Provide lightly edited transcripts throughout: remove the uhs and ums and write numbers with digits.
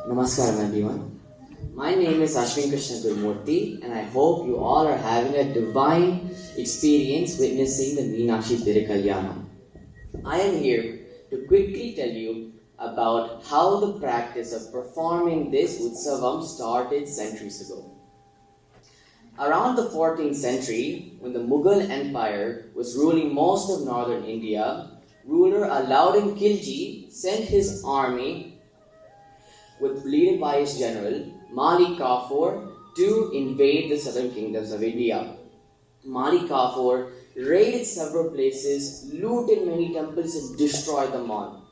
Namaskaram everyone. My name is Ashwin and I hope you all are having a divine experience witnessing the Meenakshi Idol Kalyanam. I am here to quickly tell you about how the practice of performing this Utsavam started centuries ago. Around the 14th century, when the Mughal Empire was ruling most of northern India, ruler Alauddin Khilji sent his army leaded by his general Malik Kafur to invade the southern kingdoms of India. Malik Kafur raided several places, looted many temples and destroyed them all.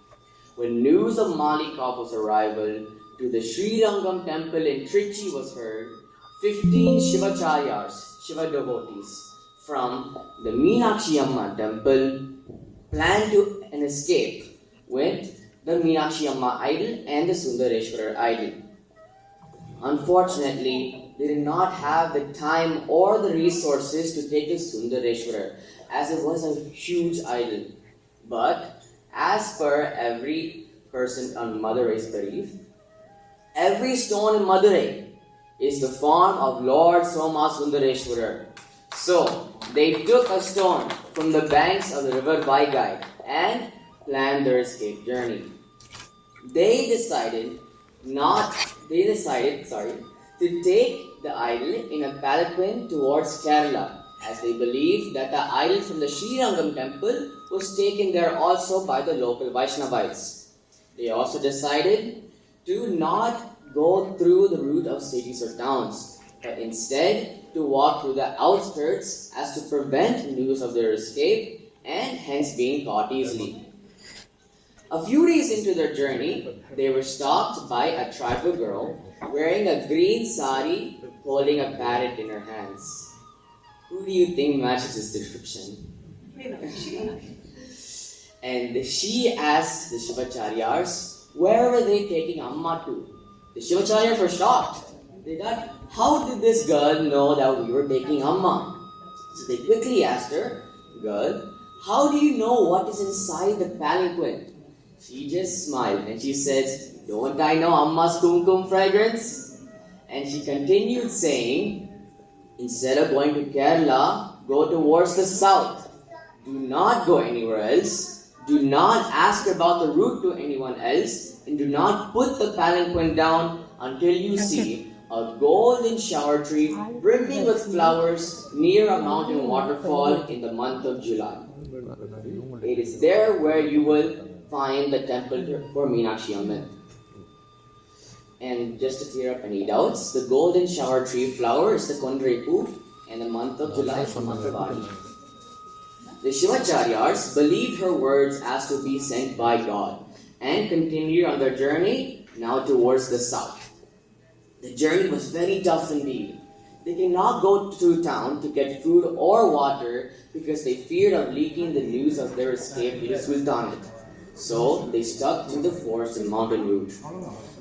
When news of Malik Kafur's arrival to the Sri Rangam temple in Trichy was heard, 15 Shivacharyas, Shiva devotees from the Meenakshi Amma temple planned to an escape with the Meenakshi Amma idol and the Sundareshwarar idol. Unfortunately, they did not have the time or the resources to take the Sundareshwarar, as it was a huge idol. But as per every person on Madurai's belief, every stone in Madurai is the form of Lord Soma Sundareshwarar. So they took a stone from the banks of the river Vaigai and planned their escape journey. They decided to take the idol in a palanquin towards Kerala, as they believed that the idol from the Sri Rangam temple was taken there also by the local Vaishnavites. They also decided to not go through the route of cities or towns, but instead to walk through the outskirts as to prevent news of their escape and hence being caught easily. A few days into their journey, they were stopped by a tribal girl wearing a green sari holding a parrot in her hands. Who do you think matches this description? And she asked the Shivacharyas, where were they taking Amma to? The Shivacharyas were shocked. They thought, how did this girl know that we were taking Amma? So they quickly asked her, girl, how do you know what is inside the palanquin? She just smiled and she says, don't I know Amma's kumkum fragrance? And she continued saying, instead of going to Kerala, go towards the south. Do not go anywhere else. Do not ask about the route to anyone else. And do not put the palanquin down until you see a golden shower tree brimming with flowers near a mountain waterfall in the month of July. It is there where you will find the temple for Meenakshi Amma. And just to clear up any doubts, the golden shower tree flower is the Kondrepu, and the month of July is the month of Adi. The Shivacharyas believed her words as to be sent by God and continued on their journey now towards the south. The journey was very tough indeed. They could not go to town to get food or water because they feared of leaking the news of their escape to the Sultanate. So they stuck to the forest and mountain route.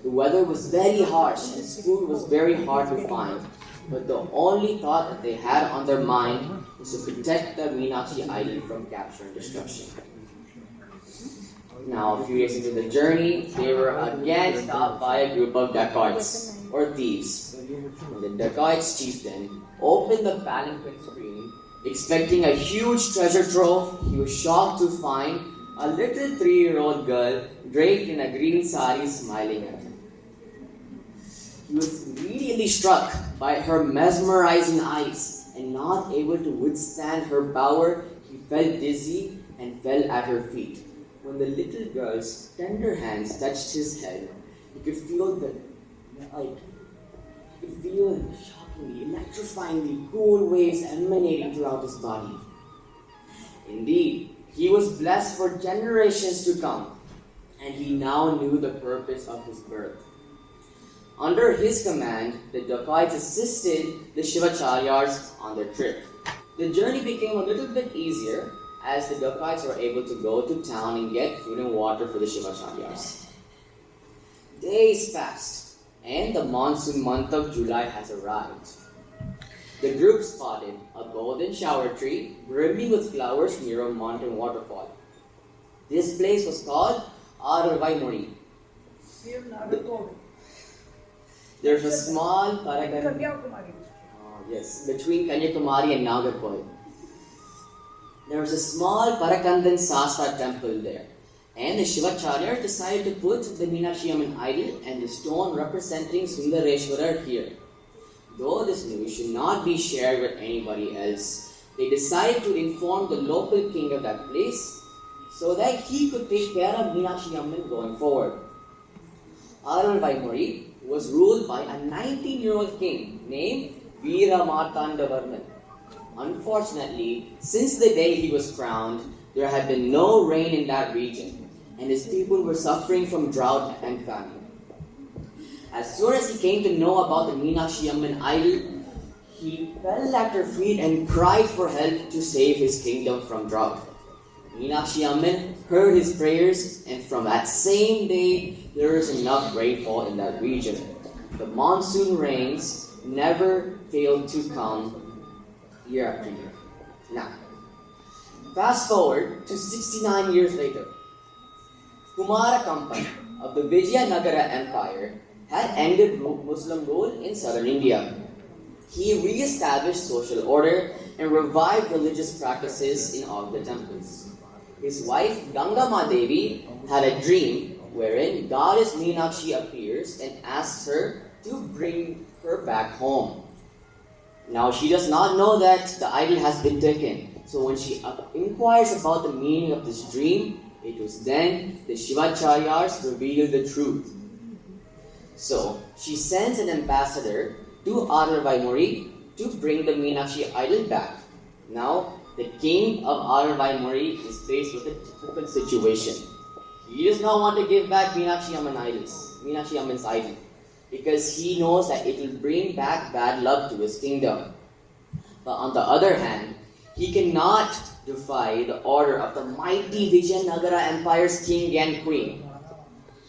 The weather was very harsh and food was very hard to find. But the only thought that they had on their mind was to protect the Meenakshi idol from capture and destruction. Now, a few days into the journey, they were again stopped by a group of dacoits, or thieves. The dacoits chieftain opened the palanquin screen, expecting a huge treasure trove. He was shocked to find a little 3-year-old girl draped in a green sari smiling at him. He was immediately struck by her mesmerizing eyes, and not able to withstand her power, he felt dizzy and fell at her feet. When the little girl's tender hands touched his head, he could feel shockingly, electrifyingly cool waves emanating throughout his body. Indeed, he was blessed for generations to come, and he now knew the purpose of his birth. Under his command, the dacoits assisted the Shivacharyas on their trip. The journey became a little bit easier as the dacoits were able to go to town and get food and water for the Shivacharyas. Days passed, and the monsoon month of July has arrived. The group spotted a golden shower tree brimming with flowers near a mountain waterfall. This place was called Arvaimuri. There's a small Parakan. Yes, between Kanyakumari and Nagarkoil. There was a small Parakandan Sasta temple there. And the Shivacharya decided to put the Meenakshi Amman idol and the stone representing Sundareshwarar here. Though this news should not be shared with anybody else, they decided to inform the local king of that place so that he could take care of Meenakshi Amman going forward. Arulvaimozhi was ruled by a 19-year-old king named Veera Martandavarman. Unfortunately, since the day he was crowned, there had been no rain in that region, and his people were suffering from drought and famine. As soon as he came to know about the Meenakshi Amman idol, he fell at her feet and cried for help to save his kingdom from drought. Meenakshi Amman heard his prayers, and from that same day, there was enough rainfall in that region. The monsoon rains never failed to come year after year. Now, fast forward to 69 years later. Kumara Kampan of the Vijayanagara Empire had ended Muslim rule in southern India. He re-established social order and revived religious practices in all the temples. His wife Gangama Devi had a dream wherein goddess Meenakshi appears and asks her to bring her back home. Now she does not know that the idol has been taken. So when she inquires about the meaning of this dream, it was then the Shivacharyas revealed the truth. So she sends an ambassador to Arulvaimozhi to bring the Meenakshi idol back. Now the king of Arulvaimozhi is faced with a difficult situation. He does not want to give back Meenakshi Amman's idol, because he knows that it will bring back bad luck to his kingdom. But on the other hand, he cannot defy the order of the mighty Vijayanagara Empire's king and queen.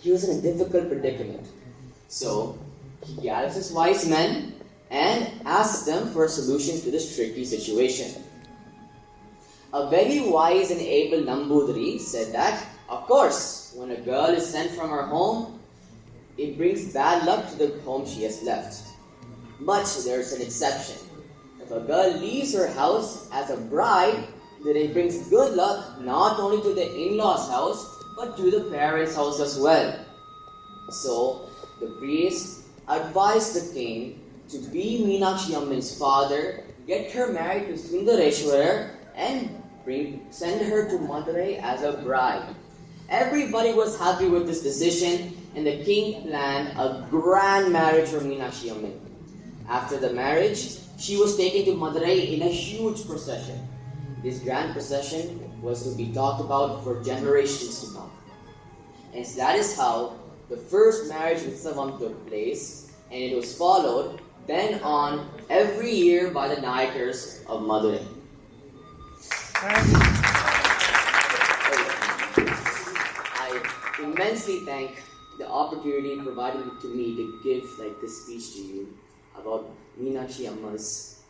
He was in a difficult predicament. So, he gathers his wise men and asks them for a solution to this tricky situation. A very wise and able Nambudiri said that, of course, when a girl is sent from her home, it brings bad luck to the home she has left. But there's an exception. If a girl leaves her house as a bride, then it brings good luck not only to the in-laws' house, but to the parents' house as well. So, the priest advised the king to be Meenakshi Amman's father, get her married to Sundareshwarar, and send her to Madurai as a bride. Everybody was happy with this decision, and the king planned a grand marriage for Meenakshi Amman. After the marriage, she was taken to Madurai in a huge procession. This grand procession was to be talked about for generations to come. And that is how the first marriage Utsavam took place, and it was followed then on every year by the Nayakars of Madurai. I immensely thank the opportunity provided to me to give this speech to you about Meenakshi Amma's,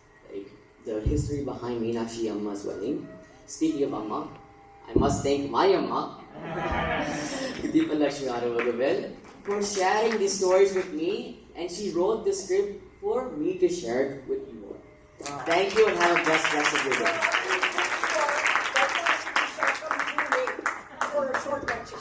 the history behind Meenakshi Amma's wedding. Speaking of Amma, I must thank my Amma, for sharing these stories with me, and she wrote the script for me to share it with you all. Thank you and have a blessed rest of your day. For a short lecture.